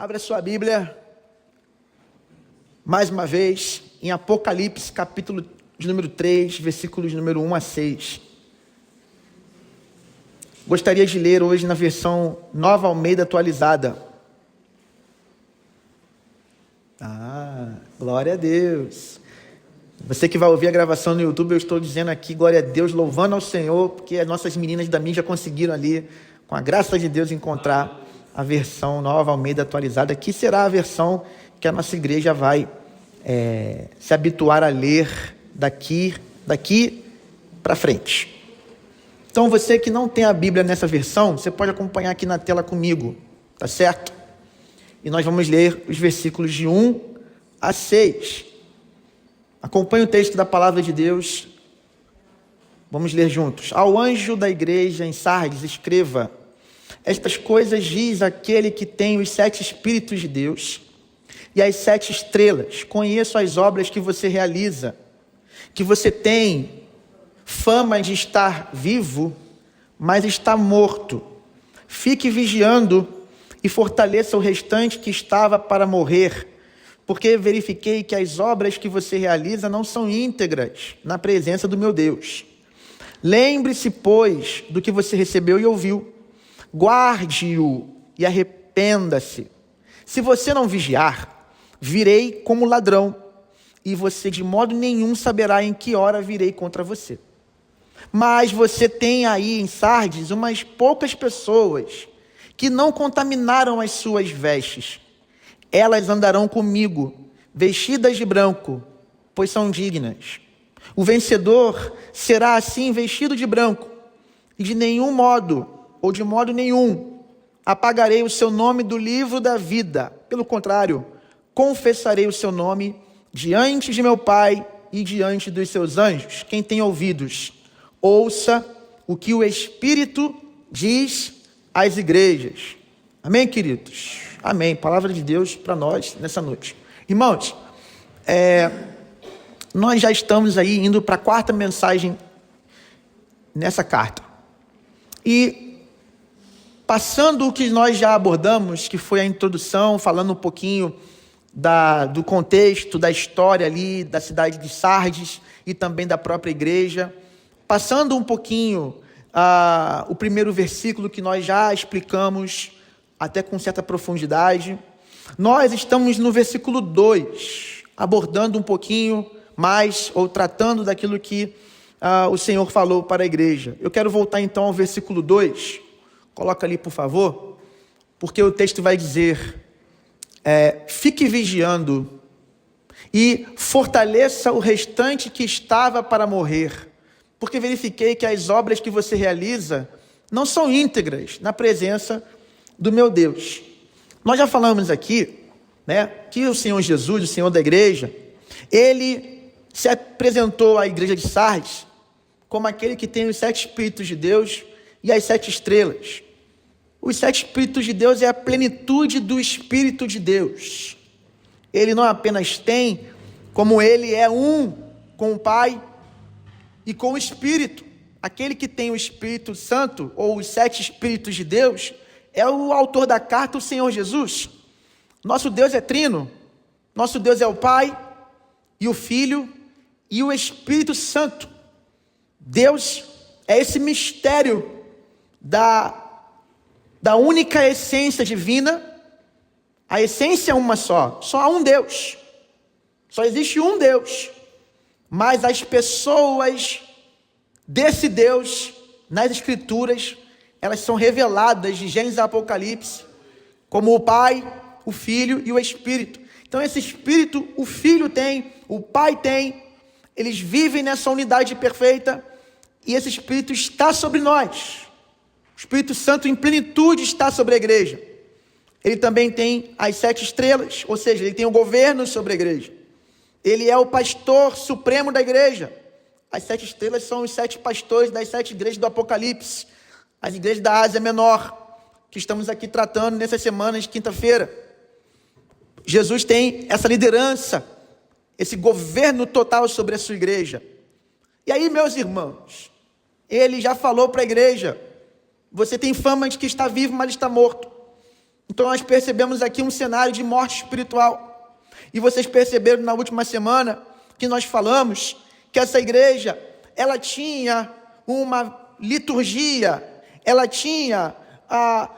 Abra sua Bíblia, mais uma vez, em Apocalipse, capítulo de número 3, versículos de número 1 a 6. Gostaria de ler hoje na versão Nova Almeida atualizada. Glória a Deus. Você que vai ouvir a gravação no YouTube, eu estou dizendo aqui, glória a Deus, louvando ao Senhor, porque as nossas meninas da mídia conseguiram ali, com a graça de Deus, encontrar a versão Nova Almeida atualizada, que será a versão que a nossa igreja vai se habituar a ler daqui para frente. Então, você que não tem a Bíblia nessa versão, você pode acompanhar aqui na tela comigo, tá certo? E nós vamos ler os versículos de 1 a 6. Acompanhe o texto da palavra de Deus. Vamos ler juntos. Ao anjo da igreja em Sardes, escreva: estas coisas diz aquele que tem os 7 Espíritos de Deus e as 7 estrelas. Conheço as obras que você realiza, que você tem fama de estar vivo, mas está morto. Fique vigiando e fortaleça o restante que estava para morrer, porque verifiquei que as obras que você realiza não são íntegras na presença do meu Deus. Lembre-se, pois, do que você recebeu e ouviu. Guarde-o e arrependa-se. Se você não vigiar, virei como ladrão, e você de modo nenhum saberá em que hora virei contra você. Mas você tem aí em Sardes umas poucas pessoas que não contaminaram as suas vestes. Elas andarão comigo, vestidas de branco, pois são dignas. O vencedor será assim vestido de branco, e de nenhum modo, ou de modo nenhum, apagarei o seu nome do livro da vida. Pelo contrário, confessarei o seu nome diante de meu Pai e diante dos seus anjos. Quem tem ouvidos, ouça o que o Espírito diz às igrejas. Amém, queridos? Amém. Palavra de Deus para nós nessa noite. Irmãos, nós já estamos aí indo para a 4ª mensagem nessa carta. E passando o que nós já abordamos, que foi a introdução, falando um pouquinho do contexto, da história ali, da cidade de Sardes e também da própria igreja. Passando um pouquinho o primeiro versículo que nós já explicamos, até com certa profundidade. Nós estamos no versículo 2, abordando um pouquinho mais, ou tratando daquilo que o Senhor falou para a igreja. Eu quero voltar então ao versículo 2, coloca ali por favor, porque o texto vai dizer, fique vigiando e fortaleça o restante que estava para morrer, porque verifiquei que as obras que você realiza não são íntegras na presença do meu Deus. Nós já falamos aqui, que o Senhor Jesus, o Senhor da igreja, ele se apresentou à igreja de Sardes como aquele que tem os 7 Espíritos de Deus e as 7 estrelas. Os 7 Espíritos de Deus é a plenitude do Espírito de Deus. Ele não apenas tem, como ele é um com o Pai e com o Espírito. Aquele que tem o Espírito Santo, ou os 7 Espíritos de Deus, é o autor da carta, o Senhor Jesus. Nosso Deus é trino. Nosso Deus é o Pai e o Filho e o Espírito Santo. Deus é esse mistério da única essência divina. A essência é uma só há um Deus. Só existe um Deus. Mas as pessoas desse Deus, nas Escrituras, elas são reveladas de Gênesis a Apocalipse, como o Pai, o Filho e o Espírito. Então esse Espírito, o Filho tem, o Pai tem, eles vivem nessa unidade perfeita, e esse Espírito está sobre nós. O Espírito Santo em plenitude está sobre a igreja. Ele também tem as 7 estrelas, ou seja, ele tem o governo sobre a igreja. Ele é o pastor supremo da igreja. As 7 estrelas são os 7 pastores das 7 igrejas do Apocalipse. As igrejas da Ásia Menor, que estamos aqui tratando nessas semanas de quinta-feira. Jesus tem essa liderança, esse governo total sobre a sua igreja. E aí, meus irmãos, ele já falou para a igreja: você tem fama de que está vivo, mas está morto. Então nós percebemos aqui um cenário de morte espiritual. E vocês perceberam na última semana que nós falamos que essa igreja, ela tinha uma liturgia, ela tinha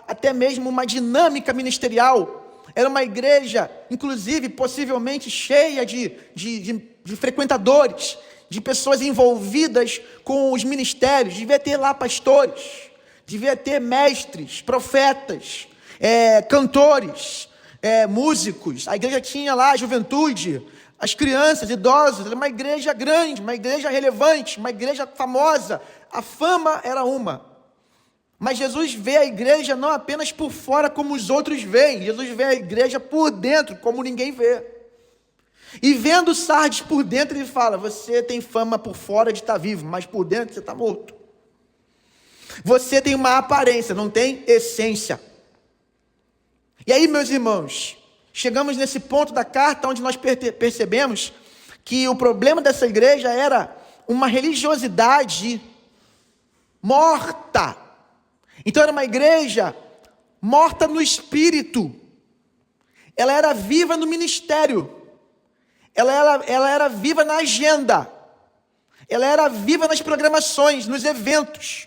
até mesmo uma dinâmica ministerial. Era uma igreja, inclusive, possivelmente cheia de frequentadores, de pessoas envolvidas com os ministérios. Devia ter lá pastores, devia ter mestres, profetas, cantores, músicos. A igreja tinha lá a juventude, as crianças, idosos. Era uma igreja grande, uma igreja relevante, uma igreja famosa. A fama era uma. Mas Jesus vê a igreja não apenas por fora como os outros veem. Jesus vê a igreja por dentro como ninguém vê. E vendo Sardes por dentro, ele fala: você tem fama por fora de estar vivo, mas por dentro você está morto. Você tem uma aparência, não tem essência. E aí, meus irmãos, chegamos nesse ponto da carta onde nós percebemos que o problema dessa igreja era uma religiosidade morta. Então era uma igreja morta no espírito. Ela era viva no ministério. Ela era viva na agenda. Ela era viva nas programações, nos eventos.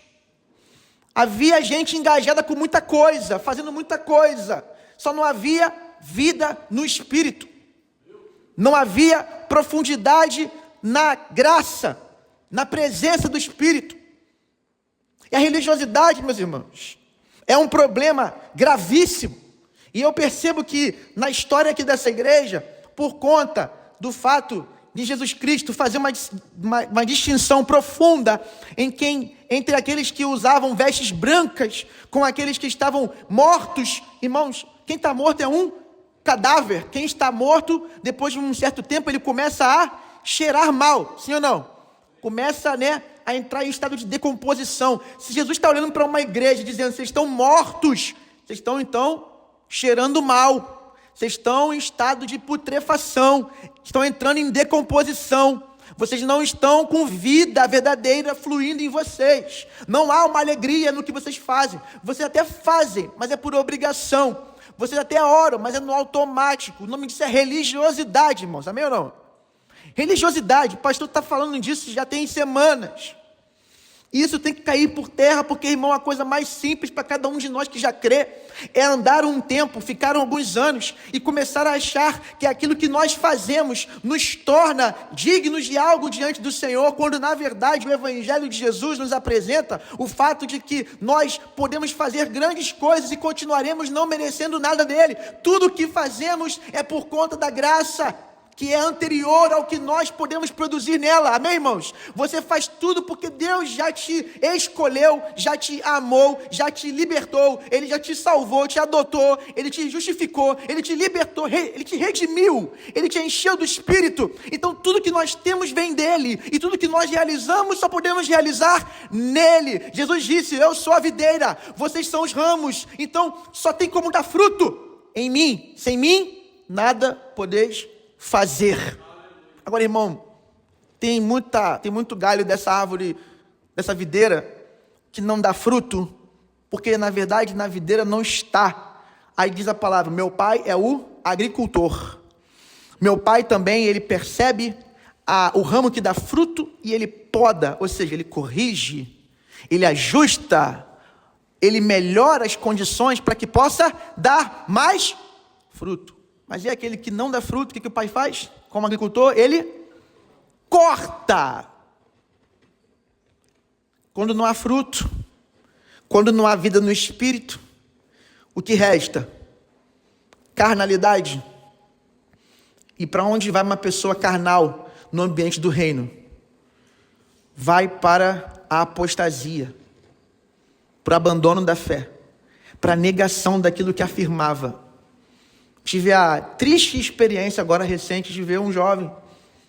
Havia gente engajada com muita coisa, fazendo muita coisa. Só não havia vida no espírito. Não havia profundidade na graça, na presença do Espírito. E a religiosidade, meus irmãos, é um problema gravíssimo. E eu percebo que na história aqui dessa igreja, por conta do fato de Jesus Cristo fazer uma distinção profunda entre aqueles que usavam vestes brancas com aqueles que estavam mortos. Irmãos, quem está morto é um cadáver. Quem está morto, depois de um certo tempo, ele começa a cheirar mal, sim ou não? Começa, a entrar em estado de decomposição. Se Jesus está olhando para uma igreja dizendo: vocês estão mortos, vocês estão então cheirando mal, vocês estão em estado de putrefação, estão entrando em decomposição, vocês não estão com vida verdadeira fluindo em vocês, não há uma alegria no que vocês fazem. Vocês até fazem, mas é por obrigação. Vocês até oram, mas é no automático. O nome disso é religiosidade, irmãos, amém ou não? Religiosidade, o pastor está falando disso já tem semanas. Isso tem que cair por terra, porque, irmão, a coisa mais simples para cada um de nós que já crê é andar um tempo, ficar alguns anos e começar a achar que aquilo que nós fazemos nos torna dignos de algo diante do Senhor, quando na verdade o Evangelho de Jesus nos apresenta o fato de que nós podemos fazer grandes coisas e continuaremos não merecendo nada dele. Tudo o que fazemos é por conta da graça que é anterior ao que nós podemos produzir nela, amém, irmãos? Você faz tudo porque Deus já te escolheu, já te amou, já te libertou, Ele já te salvou, te adotou, Ele te justificou, Ele te libertou, Ele te redimiu, Ele te encheu do Espírito. Então tudo que nós temos vem dEle, e tudo que nós realizamos só podemos realizar nele. Jesus disse: eu sou a videira, vocês são os ramos, então só tem como dar fruto em mim. Sem mim, nada podeis fazer. Agora, irmão, tem muito galho dessa árvore, dessa videira, que não dá fruto, porque na verdade na videira não está. Aí diz a palavra: meu pai é o agricultor. Meu pai também, ele percebe o ramo que dá fruto e ele poda, ou seja, ele corrige, ele ajusta, ele melhora as condições para que possa dar mais fruto. Mas e aquele que não dá fruto, o que o pai faz? Como agricultor, ele corta. Quando não há fruto, quando não há vida no espírito, o que resta? Carnalidade. E para onde vai uma pessoa carnal no ambiente do reino? Vai para a apostasia, para o abandono da fé, para a negação daquilo que afirmava. Tive a triste experiência agora recente de ver um jovem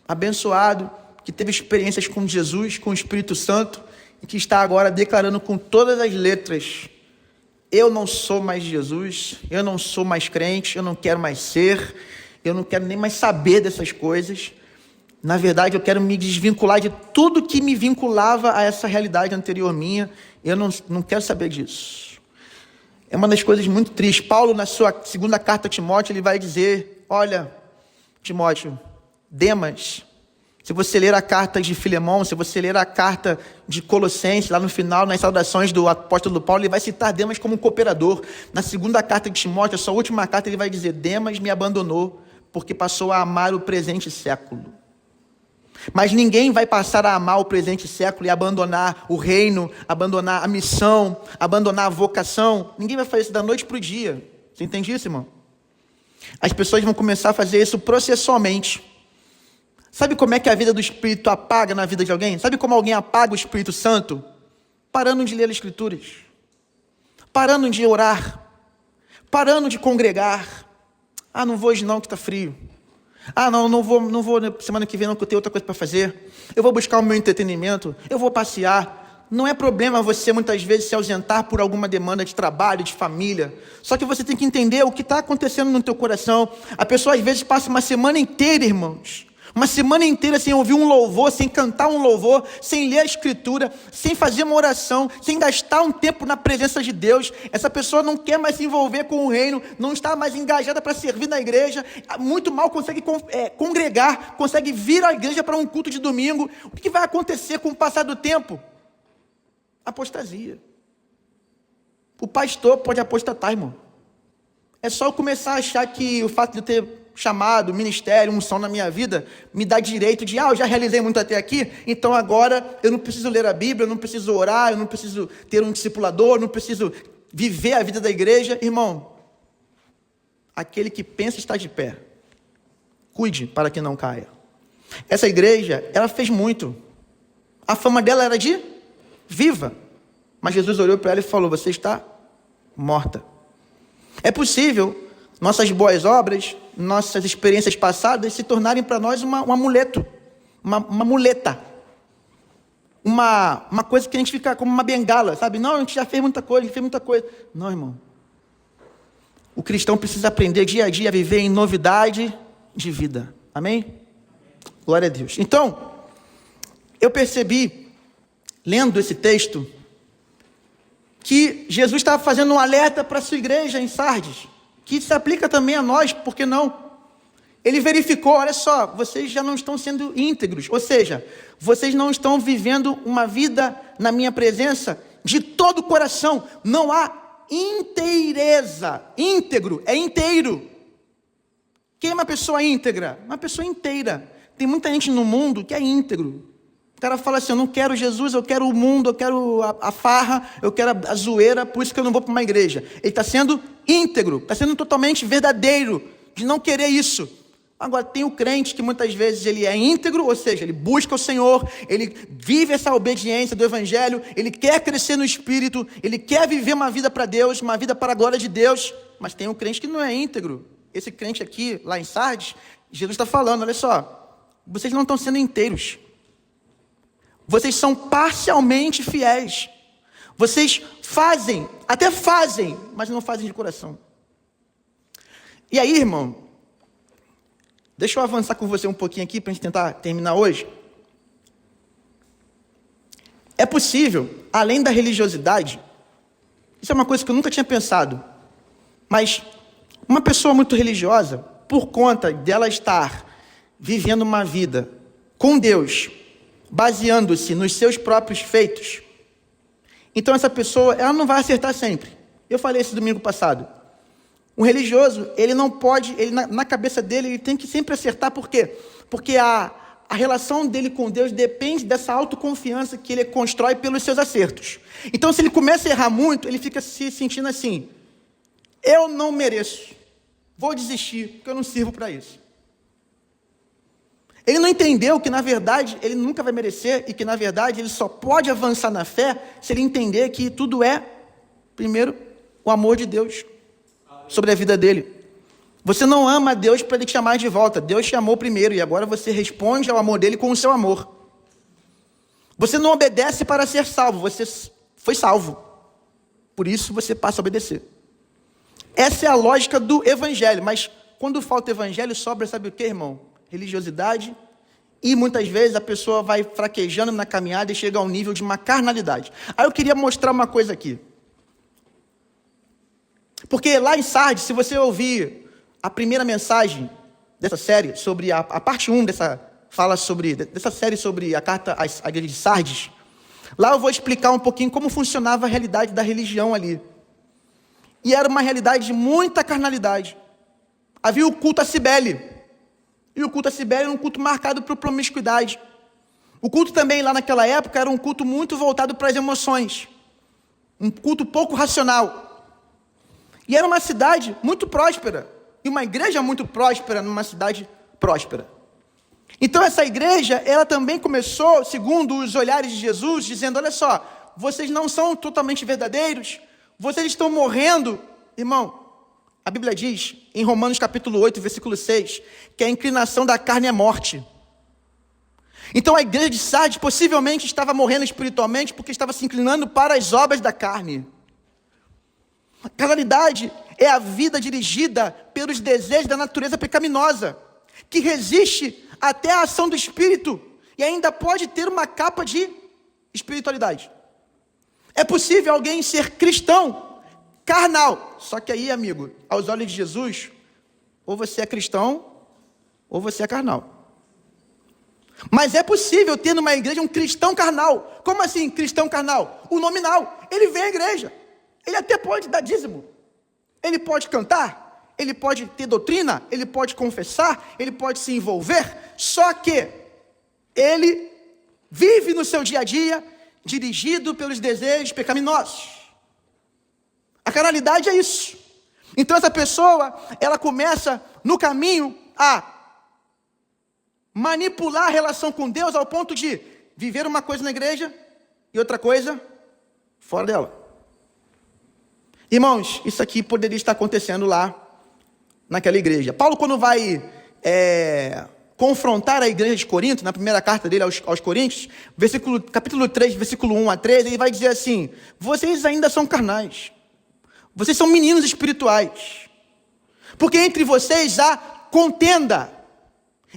abençoado, que teve experiências com Jesus, com o Espírito Santo, e que está agora declarando com todas as letras: eu não sou mais Jesus, eu não sou mais crente, eu não quero mais ser, eu não quero nem mais saber dessas coisas. Na verdade, eu quero me desvincular de tudo que me vinculava a essa realidade anterior minha, eu não quero saber disso. É uma das coisas muito tristes. Paulo, na sua segunda carta a Timóteo, ele vai dizer, olha, Timóteo, Demas, se você ler a carta de Filemão, se você ler a carta de Colossenses, lá no final, nas saudações do apóstolo Paulo, ele vai citar Demas como um cooperador. Na segunda carta de Timóteo, a sua última carta, ele vai dizer, Demas me abandonou, porque passou a amar o presente século. Mas ninguém vai passar a amar o presente século e abandonar o reino, abandonar a missão, abandonar a vocação. Ninguém vai fazer isso da noite para o dia. Você entende isso, irmão? As pessoas vão começar a fazer isso processualmente. Sabe como é que a vida do Espírito apaga na vida de alguém? Sabe como alguém apaga o Espírito Santo? Parando de ler as Escrituras, parando de orar, parando de congregar. Ah, não vou hoje não, que está frio. Ah, não vou semana que vem não, que eu tenho outra coisa para fazer. Eu vou buscar o meu entretenimento, eu vou passear. Não é problema você muitas vezes se ausentar por alguma demanda de trabalho, de família. Só que você tem que entender o que está acontecendo no teu coração. A pessoa às vezes passa uma semana inteira, irmãos. Uma semana inteira sem ouvir um louvor, sem cantar um louvor, sem ler a Escritura, sem fazer uma oração, sem gastar um tempo na presença de Deus. Essa pessoa não quer mais se envolver com o reino, não está mais engajada para servir na igreja, muito mal consegue congregar, consegue vir à igreja para um culto de domingo. O que vai acontecer com o passar do tempo? Apostasia. O pastor pode apostatar, irmão. É só eu começar a achar que o fato de eu ter chamado, ministério, unção na minha vida, me dá direito de, eu já realizei muito até aqui, então agora eu não preciso ler a Bíblia, eu não preciso orar, eu não preciso ter um discipulador, eu não preciso viver a vida da igreja. Irmão, aquele que pensa está de pé. Cuide para que não caia. Essa igreja, ela fez muito. A fama dela era de viva. Mas Jesus olhou para ela e falou, você está morta. É possível nossas boas obras, nossas experiências passadas se tornarem para nós um amuleto, uma muleta, uma coisa que a gente fica como uma bengala, sabe? Não, a gente já fez muita coisa, Não, irmão. O cristão precisa aprender dia a dia a viver em novidade de vida. Amém? Glória a Deus. Então, eu percebi, lendo esse texto, que Jesus estava fazendo um alerta para a sua igreja em Sardes, que se aplica também a nós, por que não? Ele verificou, olha só, vocês já não estão sendo íntegros, ou seja, vocês não estão vivendo uma vida na minha presença de todo o coração, não há inteireza. Íntegro é inteiro. Quem é uma pessoa íntegra? Uma pessoa inteira. Tem muita gente no mundo que é íntegro. O cara fala assim, eu não quero Jesus, eu quero o mundo, eu quero a farra, eu quero a zoeira, por isso que eu não vou para uma igreja. Ele está sendo íntegro, está sendo totalmente verdadeiro, de não querer isso. Agora, tem o crente que muitas vezes ele é íntegro, ou seja, ele busca o Senhor, ele vive essa obediência do Evangelho, ele quer crescer no Espírito, ele quer viver uma vida para Deus, uma vida para a glória de Deus, mas tem um crente que não é íntegro. Esse crente aqui, lá em Sardes, Jesus está falando, olha só, vocês não estão sendo inteiros. Vocês são parcialmente fiéis. Vocês até fazem, mas não fazem de coração. E aí, irmão, deixa eu avançar com você um pouquinho aqui, para a gente tentar terminar hoje. É possível, além da religiosidade, isso é uma coisa que eu nunca tinha pensado, mas uma pessoa muito religiosa, por conta dela estar vivendo uma vida com Deus, baseando-se nos seus próprios feitos, então essa pessoa, ela não vai acertar sempre. Eu falei esse domingo passado. Um religioso, ele não pode, na cabeça dele, ele tem que sempre acertar. Por quê? Porque a relação dele com Deus depende dessa autoconfiança que ele constrói pelos seus acertos. Então, se ele começa a errar muito, ele fica se sentindo assim, eu não mereço, vou desistir, porque eu não sirvo para isso. Ele não entendeu que, na verdade, ele nunca vai merecer e que, na verdade, ele só pode avançar na fé se ele entender que tudo é, primeiro, o amor de Deus sobre a vida dele. Você não ama a Deus para ele te amar de volta. Deus te amou primeiro e agora você responde ao amor dele com o seu amor. Você não obedece para ser salvo, você foi salvo. Por isso você passa a obedecer. Essa é a lógica do evangelho, mas quando falta evangelho, sobra, sabe o que, irmão? Religiosidade, e muitas vezes a pessoa vai fraquejando na caminhada e chega ao nível de uma carnalidade. Aí eu queria mostrar uma coisa aqui. Porque lá em Sardes, se você ouvir a primeira mensagem dessa série, sobre a parte 1 dessa série sobre a carta à igreja de Sardes, lá eu vou explicar um pouquinho como funcionava a realidade da religião ali. E era uma realidade de muita carnalidade. Havia o culto a Cibele. E o culto a Cibele era um culto marcado por promiscuidade. O culto também lá naquela época era um culto muito voltado para as emoções. Um culto pouco racional. E era uma cidade muito próspera. E uma igreja muito próspera numa cidade próspera. Então essa igreja, ela também começou, segundo os olhares de Jesus, dizendo, olha só, vocês não são totalmente verdadeiros, vocês estão morrendo. Irmão, a Bíblia diz, em Romanos capítulo 8, versículo 6, que a inclinação da carne é morte. Então a igreja de Sardes possivelmente estava morrendo espiritualmente porque estava se inclinando para as obras da carne. A carnalidade é a vida dirigida pelos desejos da natureza pecaminosa, que resiste até a ação do Espírito e ainda pode ter uma capa de espiritualidade. É possível alguém ser cristão carnal, só que aí, amigo, aos olhos de Jesus, ou você é cristão ou você é carnal. Mas é possível ter numa igreja um cristão carnal. Como assim cristão carnal? O nominal. Ele vem à igreja. Ele até pode dar dízimo. Ele pode cantar. Ele pode ter doutrina. Ele pode confessar. Ele pode se envolver. Só que ele vive no seu dia a dia dirigido pelos desejos pecaminosos. A carnalidade é isso. Então essa pessoa, ela começa no caminho a manipular a relação com Deus ao ponto de viver uma coisa na igreja e outra coisa fora dela. Irmãos, isso aqui poderia estar acontecendo lá naquela igreja. Paulo, quando vai confrontar a igreja de Corinto, na primeira carta dele aos Coríntios, capítulo 3, versículo 1 a 13, ele vai dizer assim, vocês ainda são carnais, vocês são meninos espirituais, porque entre vocês há contenda,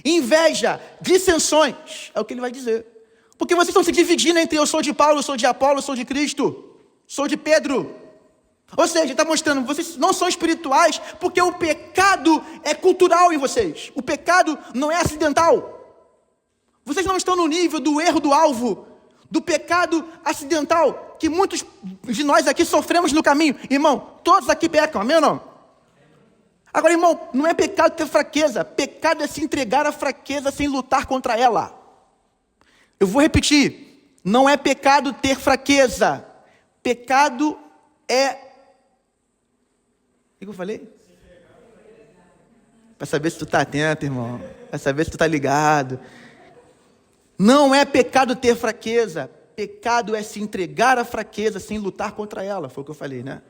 inveja, dissensões, é o que ele vai dizer. Porque vocês estão se dividindo entre eu sou de Paulo, eu sou de Apolo, eu sou de Cristo, sou de Pedro. Ou seja, está mostrando, vocês não são espirituais, porque o pecado é cultural em vocês. O pecado não é acidental. Vocês não estão no nível do erro do alvo, do pecado acidental, que muitos de nós aqui sofremos no caminho. Irmão, todos aqui pecam, amém ou não? Agora, irmão, não é pecado ter fraqueza. Pecado é se entregar à fraqueza sem lutar contra ela. Eu vou repetir. Não é pecado ter fraqueza. Pecado é... O que eu falei? Para saber se tu está atento, irmão. Para saber se tu está ligado. Não é pecado ter fraqueza. Pecado é se entregar à fraqueza sem lutar contra ela. Foi o que eu falei, né?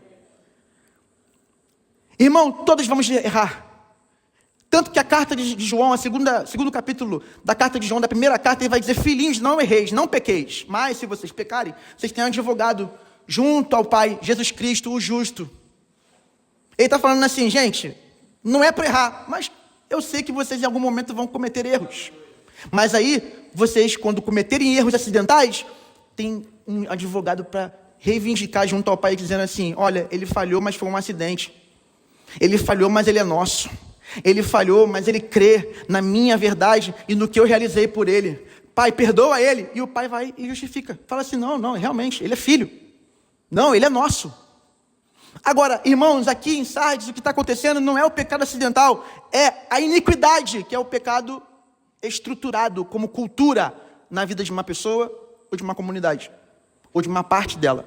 Irmão, todos vamos errar. Tanto que a carta de João, segundo capítulo da carta de João, da primeira carta, ele vai dizer, filhinhos, não erreis, não pequeis. Mas se vocês pecarem, vocês têm um advogado junto ao Pai, Jesus Cristo, o justo. Ele está falando assim, gente, não é para errar, mas eu sei que vocês em algum momento vão cometer erros. Mas aí, vocês, quando cometerem erros acidentais, tem um advogado para reivindicar junto ao Pai, dizendo assim, olha, ele falhou, mas foi um acidente. Ele falhou, mas ele é nosso. Ele falhou, mas ele crê na minha verdade e no que eu realizei por ele. Pai, perdoa ele. E o pai vai e justifica. Fala assim, não, realmente, ele é filho. Não, ele é nosso. Agora, irmãos, aqui em Sardes, o que está acontecendo não é o pecado acidental, é a iniquidade, que é o pecado estruturado como cultura na vida de uma pessoa ou de uma comunidade, ou de uma parte dela.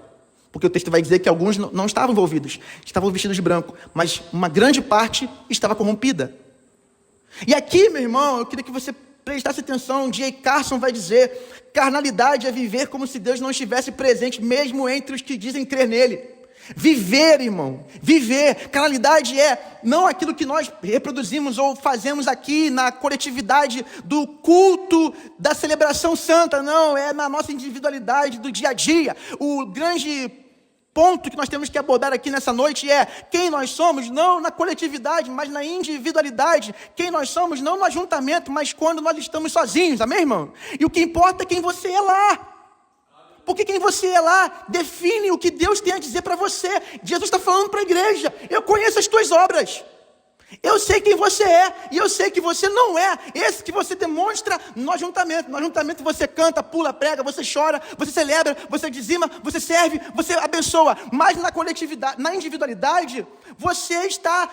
Porque o texto vai dizer que alguns não estavam envolvidos, estavam vestidos de branco, mas uma grande parte estava corrompida. E aqui, meu irmão, eu queria que você prestasse atenção, J. Carson vai dizer, carnalidade é viver como se Deus não estivesse presente, mesmo entre os que dizem crer nele. Viver, irmão, viver. Carnalidade é não aquilo que nós reproduzimos ou fazemos aqui na coletividade do culto da celebração santa, não, é na nossa individualidade do dia a dia. O grande ponto que nós temos que abordar aqui nessa noite é quem nós somos, não na coletividade, mas na individualidade. Quem nós somos, não no ajuntamento, mas quando nós estamos sozinhos, amém, irmão? E o que importa é quem você é lá. Porque quem você é lá define o que Deus tem a dizer para você. Jesus está falando para a igreja: eu conheço as tuas obras. Eu sei quem você é, e eu sei que você não é esse que você demonstra no ajuntamento. No ajuntamento você canta, pula, prega, você chora, você celebra, você dizima, você serve, você abençoa. Mas na coletividade, na individualidade, você está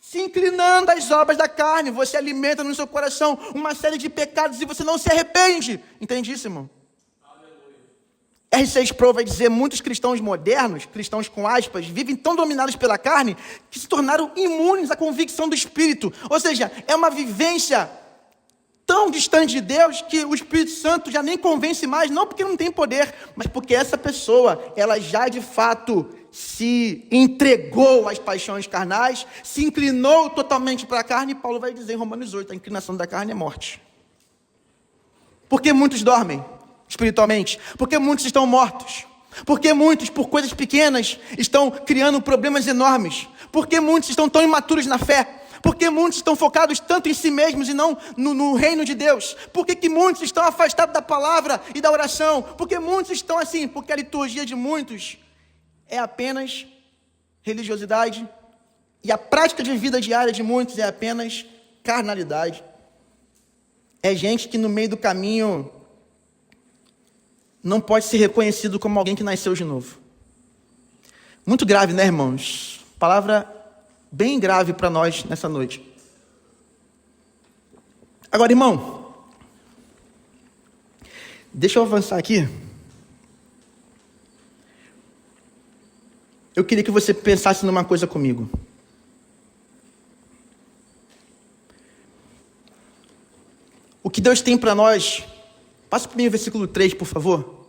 se inclinando às obras da carne. Você alimenta no seu coração uma série de pecados e você não se arrepende. Entende isso, irmão? R.C. Sproul vai dizer: muitos cristãos modernos, cristãos com aspas, vivem tão dominados pela carne que se tornaram imunes à convicção do Espírito. Ou seja, é uma vivência tão distante de Deus que o Espírito Santo já nem convence mais, não porque não tem poder, mas porque essa pessoa, ela já de fato se entregou às paixões carnais, se inclinou totalmente para a carne. E Paulo vai dizer em Romanos 8, a inclinação da carne é morte. Porque muitos dormem espiritualmente, porque muitos estão mortos, porque muitos, por coisas pequenas, estão criando problemas enormes, porque muitos estão tão imaturos na fé, porque muitos estão focados tanto em si mesmos e não no reino de Deus, porque que muitos estão afastados da palavra e da oração, porque muitos estão assim, porque a liturgia de muitos é apenas religiosidade, e a prática de vida diária de muitos é apenas carnalidade. É gente que no meio do caminho não pode ser reconhecido como alguém que nasceu de novo. Muito grave, né, irmãos? Palavra bem grave para nós nessa noite. Agora, irmão, deixa eu avançar aqui. Eu queria que você pensasse numa coisa comigo. O que Deus tem para nós... Passa para mim o versículo 3, por favor.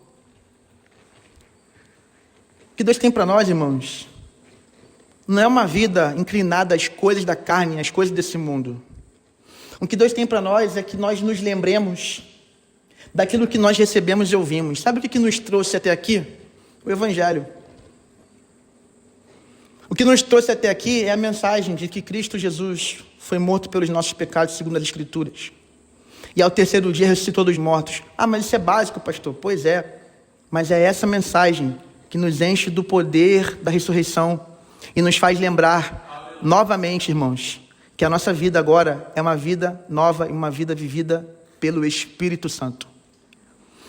O que Deus tem para nós, irmãos, não é uma vida inclinada às coisas da carne, às coisas desse mundo. O que Deus tem para nós é que nós nos lembremos daquilo que nós recebemos e ouvimos. Sabe o que nos trouxe até aqui? O Evangelho. O que nos trouxe até aqui é a mensagem de que Cristo Jesus foi morto pelos nossos pecados, segundo as Escrituras. E ao terceiro dia ressuscitou dos mortos. Ah, mas isso é básico, pastor. Pois é. Mas é essa mensagem que nos enche do poder da ressurreição e nos faz lembrar novamente, irmãos, que a nossa vida agora é uma vida nova e uma vida vivida pelo Espírito Santo.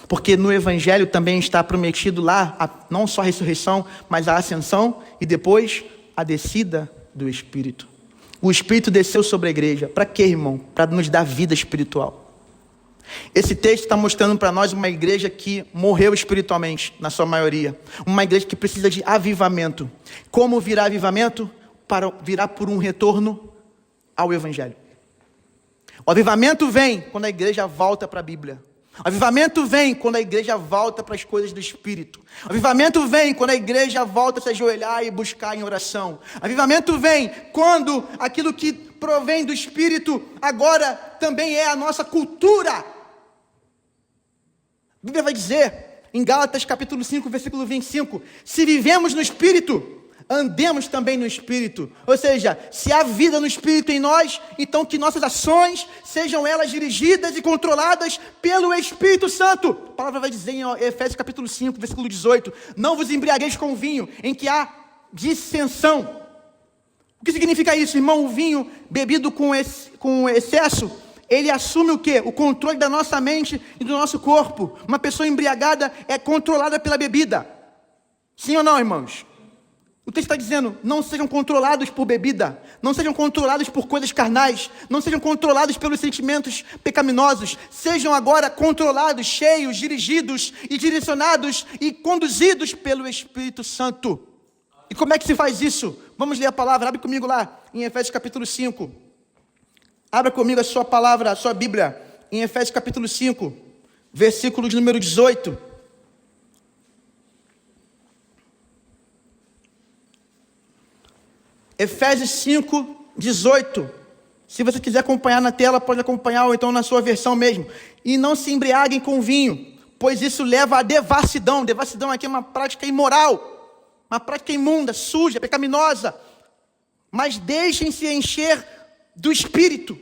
Porque no Evangelho também está prometido lá não só a ressurreição, mas a ascensão e depois a descida do Espírito. O Espírito desceu sobre a igreja. Para quê, irmão? Para nos dar vida espiritual. Esse texto está mostrando para nós uma igreja que morreu espiritualmente, na sua maioria. Uma igreja que precisa de avivamento. Como virá avivamento? Virá por um retorno ao Evangelho. O avivamento vem quando a igreja volta para a Bíblia. O avivamento vem quando a igreja volta para as coisas do Espírito. O avivamento vem quando a igreja volta a se ajoelhar e buscar em oração. O avivamento vem quando aquilo que provém do Espírito agora também é a nossa cultura. A Bíblia vai dizer, em Gálatas capítulo 5, versículo 25, se vivemos no Espírito, andemos também no Espírito. Ou seja, se há vida no Espírito em nós, então que nossas ações sejam elas dirigidas e controladas pelo Espírito Santo. A palavra vai dizer em Efésios capítulo 5, versículo 18, não vos embriagueis com vinho, em que há dissensão. O que significa isso, irmão? O vinho bebido com excesso, ele assume o quê? O controle da nossa mente e do nosso corpo. Uma pessoa embriagada é controlada pela bebida. Sim ou não, irmãos? O texto está dizendo, não sejam controlados por bebida, não sejam controlados por coisas carnais, não sejam controlados pelos sentimentos pecaminosos, sejam agora controlados, cheios, dirigidos e direcionados e conduzidos pelo Espírito Santo. E como é que se faz isso? Vamos ler a palavra, abre comigo lá, em Efésios capítulo 5. Abra comigo a sua palavra, a sua Bíblia, em Efésios capítulo 5, versículo de número 18. Efésios 5, 18. Se você quiser acompanhar na tela, pode acompanhar, ou então na sua versão mesmo. E não se embriaguem com vinho, pois isso leva à devassidão. Devassidão aqui é uma prática imoral, uma prática imunda, suja, pecaminosa. Mas deixem-se encher do Espírito.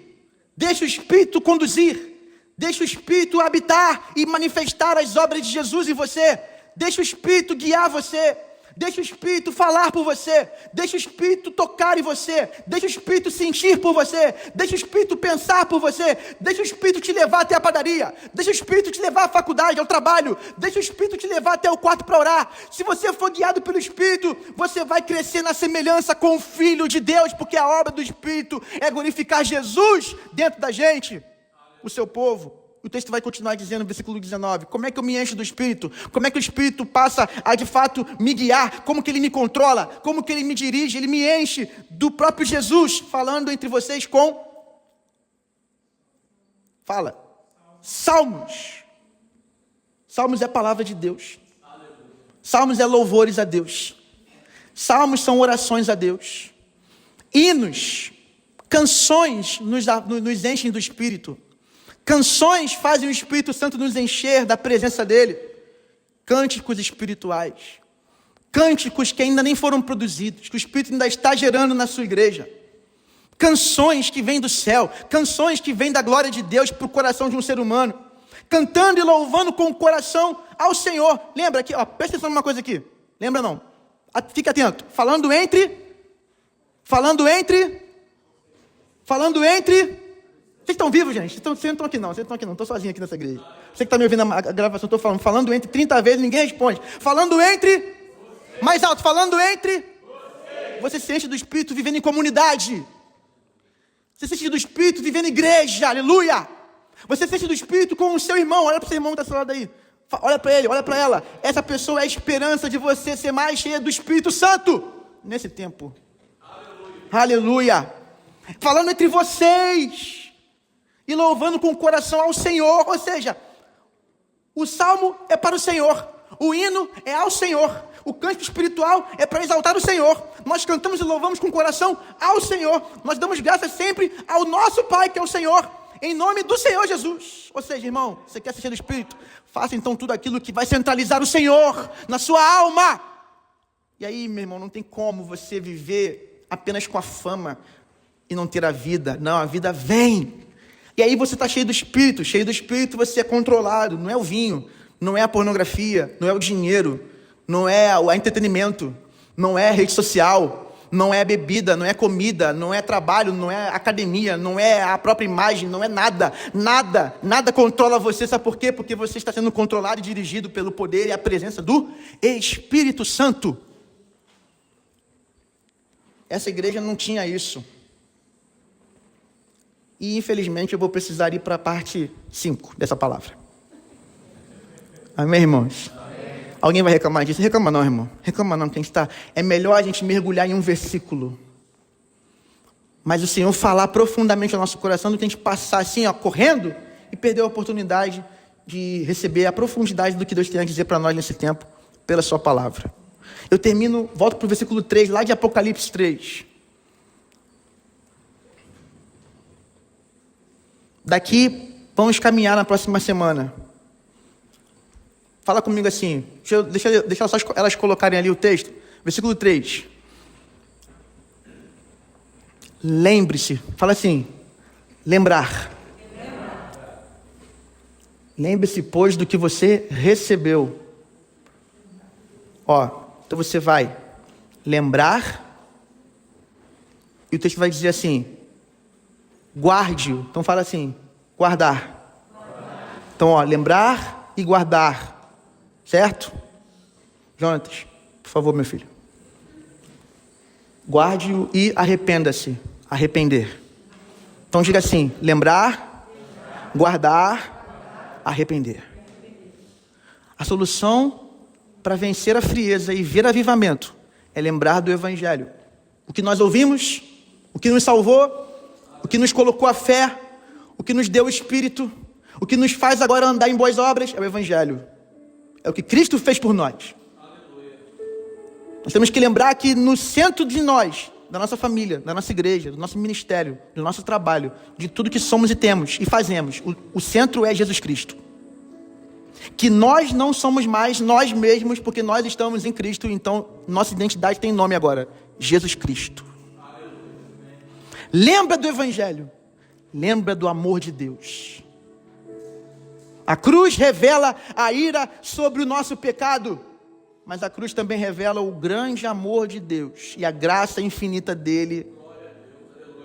Deixe o Espírito conduzir. Deixe o Espírito habitar e manifestar as obras de Jesus em você. Deixa o Espírito guiar você. Deixa o Espírito falar por você. Deixa o Espírito tocar em você. Deixa o Espírito sentir por você. Deixa o Espírito pensar por você. Deixa o Espírito te levar até a padaria. Deixa o Espírito te levar à faculdade, ao trabalho. Deixa o Espírito te levar até o quarto para orar. Se você for guiado pelo Espírito, você vai crescer na semelhança com o Filho de Deus, porque a obra do Espírito é glorificar Jesus dentro da gente, o seu povo. O texto vai continuar dizendo no versículo 19, como é que eu me encho do Espírito? Como é que o Espírito passa a de fato me guiar? Como que ele me controla? Como que ele me dirige? Ele me enche do próprio Jesus, falando entre vocês com... Fala. Salmos. Salmos é a palavra de Deus. Salmos é louvores a Deus. Salmos são orações a Deus. Hinos, canções nos enchem do Espírito. Canções fazem o Espírito Santo nos encher da presença dele. Cânticos espirituais. Cânticos que ainda nem foram produzidos, que o Espírito ainda está gerando na sua igreja. Canções que vêm do céu. Canções que vêm da glória de Deus para o coração de um ser humano. Cantando e louvando com o coração ao Senhor. Lembra aqui, ó, presta atenção numa coisa aqui. Lembra não? Fica atento. Falando entre... Vocês estão vivos, gente? Vocês não estão aqui não, estou sozinho aqui nessa igreja. Você que está me ouvindo a gravação, estou falando entre 30 vezes, ninguém responde. Falando entre, mais alto, falando entre, você se enche do Espírito vivendo em comunidade. Você se enche do Espírito vivendo em igreja, aleluia. Você se enche do Espírito com o seu irmão, olha para o seu irmão que está do seu lado aí. Olha para ele, olha para ela. Essa pessoa é a esperança de você ser mais cheia do Espírito Santo nesse tempo. Aleluia. Falando entre vocês. E louvando com o coração ao Senhor, ou seja, o salmo é para o Senhor, o hino é ao Senhor, o cântico espiritual é para exaltar o Senhor, nós cantamos e louvamos com o coração ao Senhor, nós damos graças sempre ao nosso Pai, que é o Senhor, em nome do Senhor Jesus. Ou seja, irmão, você quer ser cheio do Espírito? Faça então tudo aquilo que vai centralizar o Senhor na sua alma. E aí, meu irmão, não tem como você viver apenas com a fama e não ter a vida. Não, a vida vem. E aí você está cheio do Espírito você é controlado, não é o vinho, não é a pornografia, não é o dinheiro, não é o entretenimento, não é a rede social, não é bebida, não é comida, não é trabalho, não é academia, não é a própria imagem, não é nada controla você, sabe por quê? Porque você está sendo controlado e dirigido pelo poder e a presença do Espírito Santo. Essa igreja não tinha isso. E, infelizmente, eu vou precisar ir para a parte 5 dessa palavra. Amém, irmãos? Amém. Alguém vai reclamar disso? Reclama não, irmão. Reclama não, quem está. É melhor a gente mergulhar em um versículo. Mas o Senhor falar profundamente ao nosso coração do que a gente passar assim, ó, correndo e perder a oportunidade de receber a profundidade do que Deus tem a dizer para nós nesse tempo, pela sua palavra. Eu termino, volto para o versículo 3, lá de Apocalipse 3. Daqui, vamos caminhar na próxima semana. Fala comigo assim, deixa elas colocarem ali o texto. Versículo 3. Lembre-se, fala assim, lembrar. Lembre-se, pois, do que você recebeu. Ó, então você vai lembrar, e o texto vai dizer assim, guarde-o. Então fala assim, guardar. Então, ó, lembrar e guardar. Certo? Jonatas, por favor, meu filho. Guarde-o e arrependa-se. Arrepender. Então diga assim, lembrar, guardar, arrepender. A solução para vencer a frieza e ver avivamento é lembrar do Evangelho. O que nós ouvimos, o que nos salvou, o que nos colocou a fé, o que nos deu o Espírito, o que nos faz agora andar em boas obras, é o Evangelho. É o que Cristo fez por nós. Nós temos que lembrar que no centro de nós, da nossa família, da nossa igreja, do nosso ministério, do nosso trabalho, de tudo que somos e temos e fazemos, o centro é Jesus Cristo. Que nós não somos mais nós mesmos, porque nós estamos em Cristo, então nossa identidade tem nome agora, Jesus Cristo. Lembra do Evangelho, lembra do amor de Deus. A cruz revela a ira sobre o nosso pecado, mas a cruz também revela o grande amor de Deus e a graça infinita dele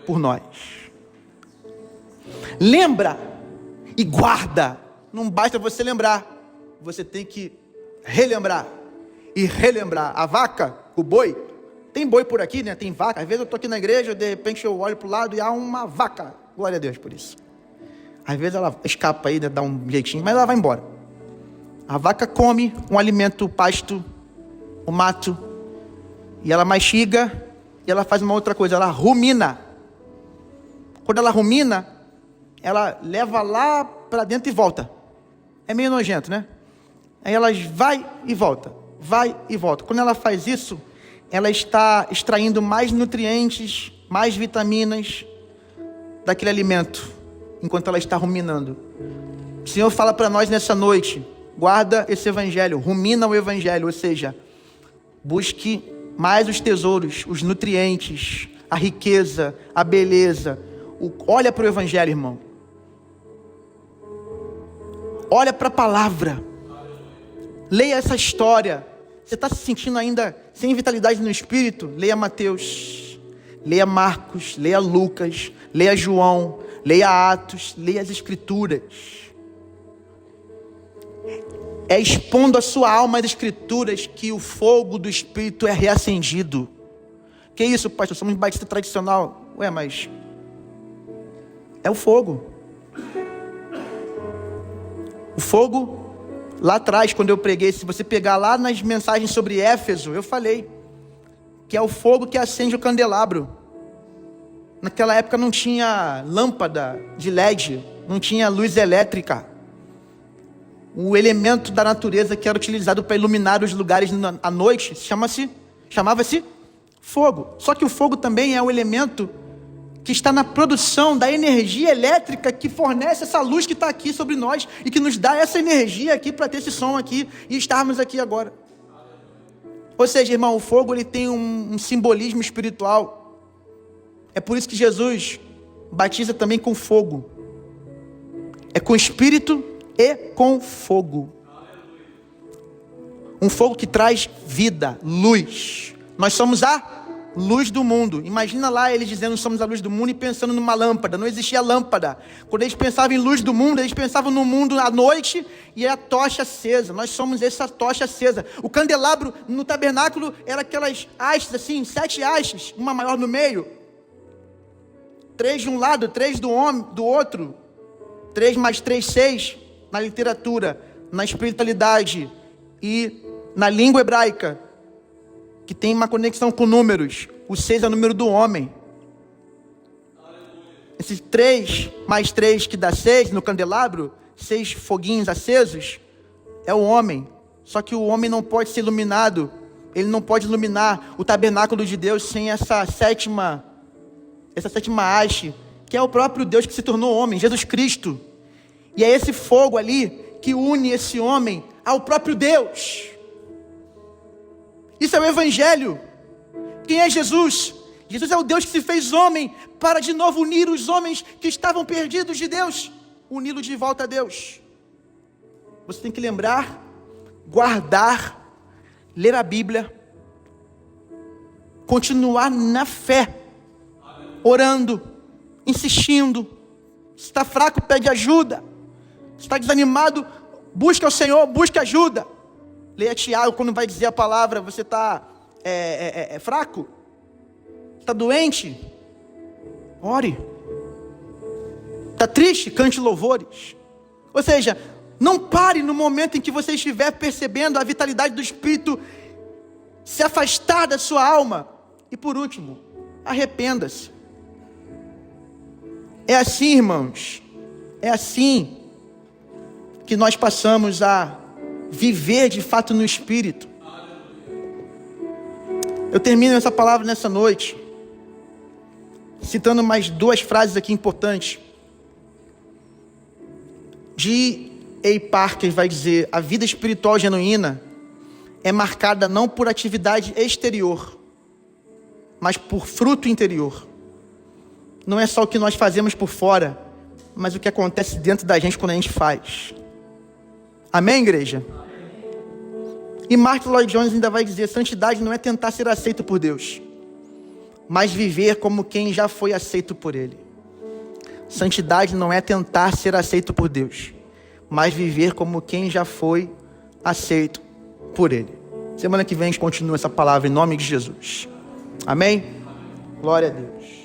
por nós. Lembra e guarda. Não basta você lembrar, você tem que relembrar e relembrar. A vaca, o boi, tem boi por aqui, né? Tem vaca. Às vezes eu estou aqui na igreja, de repente eu olho para o lado e há uma vaca. Glória a Deus por isso. Às vezes ela escapa aí, né? Dá um jeitinho, mas ela vai embora. A vaca come um alimento, o pasto, o mato, e ela mastiga, e ela faz uma outra coisa, ela rumina. Quando ela rumina, ela leva lá para dentro e volta. É meio nojento, né? Aí ela vai e volta, vai e volta. Quando ela faz isso, ela está extraindo mais nutrientes, mais vitaminas daquele alimento, enquanto ela está ruminando. O Senhor fala para nós nessa noite, guarda esse evangelho, rumina o evangelho, ou seja, busque mais os tesouros, os nutrientes, a riqueza, a beleza. Olha para o evangelho, irmão. Olha para a palavra. Leia essa história. Você está se sentindo ainda sem vitalidade no espírito? Leia Mateus, leia Marcos, leia Lucas, leia João, leia Atos, leia as Escrituras. É expondo a sua alma às Escrituras que o fogo do Espírito é reacendido. Que isso, pastor? Somos batista tradicional. Ué, mas é o fogo. O fogo, lá atrás, quando eu preguei, se você pegar lá nas mensagens sobre Éfeso, eu falei que é o fogo que acende o candelabro. Naquela época não tinha lâmpada de LED, não tinha luz elétrica. O elemento da natureza que era utilizado para iluminar os lugares à noite chamava-se fogo. Só que o fogo também é o elemento que está na produção da energia elétrica que fornece essa luz que está aqui sobre nós e que nos dá essa energia aqui para ter esse som aqui e estarmos aqui agora. Ou seja, irmão, o fogo ele tem um simbolismo espiritual. É por isso que Jesus batiza também com fogo. É com espírito e com fogo. Um fogo que traz vida, luz. Nós somos a luz do mundo. Imagina lá eles dizendo que somos a luz do mundo e pensando numa lâmpada. Não existia lâmpada. Quando eles pensavam em luz do mundo, eles pensavam no mundo à noite e a tocha acesa. Nós somos essa tocha acesa. O candelabro no tabernáculo era aquelas hastes assim, 7 hastes, uma maior no meio. 3 de um lado, 3 do outro. 3 mais 3, 6. Na literatura, na espiritualidade e na língua hebraica, que tem uma conexão com números. O 6 é o número do homem. Esses 3 mais 3 que dá 6 no candelabro, 6 foguinhos acesos, é o homem. Só que o homem não pode ser iluminado, ele não pode iluminar o tabernáculo de Deus sem essa sétima haste, que é o próprio Deus que se tornou homem, Jesus Cristo. E é esse fogo ali que une esse homem ao próprio Deus. Isso é o Evangelho. Quem é Jesus? Jesus é o Deus que se fez homem para de novo unir os homens que estavam perdidos de Deus, uni-los de volta a Deus. Você tem que lembrar, guardar, ler a Bíblia, continuar na fé, orando, insistindo. Se está fraco, pede ajuda. Se está desanimado, busca o Senhor, busca ajuda. Leia Tiago, quando vai dizer a palavra, você está fraco? Está doente? Ore. Está triste? Cante louvores. Ou seja, não pare no momento em que você estiver percebendo a vitalidade do Espírito se afastar da sua alma. E por último, arrependa-se. É assim, irmãos, é assim que nós passamos a viver de fato no Espírito. Eu termino essa palavra nessa noite citando mais 2 frases aqui importantes. G.A. Parker vai dizer: a vida espiritual genuína é marcada não por atividade exterior, mas por fruto interior. Não é só o que nós fazemos por fora, mas o que acontece dentro da gente quando a gente faz. Amém, igreja? E Martin Lloyd Jones ainda vai dizer: santidade não é tentar ser aceito por Deus, mas viver como quem já foi aceito por Ele. Santidade não é tentar ser aceito por Deus, mas viver como quem já foi aceito por Ele. Semana que vem a gente continua essa palavra em nome de Jesus. Amém? Glória a Deus.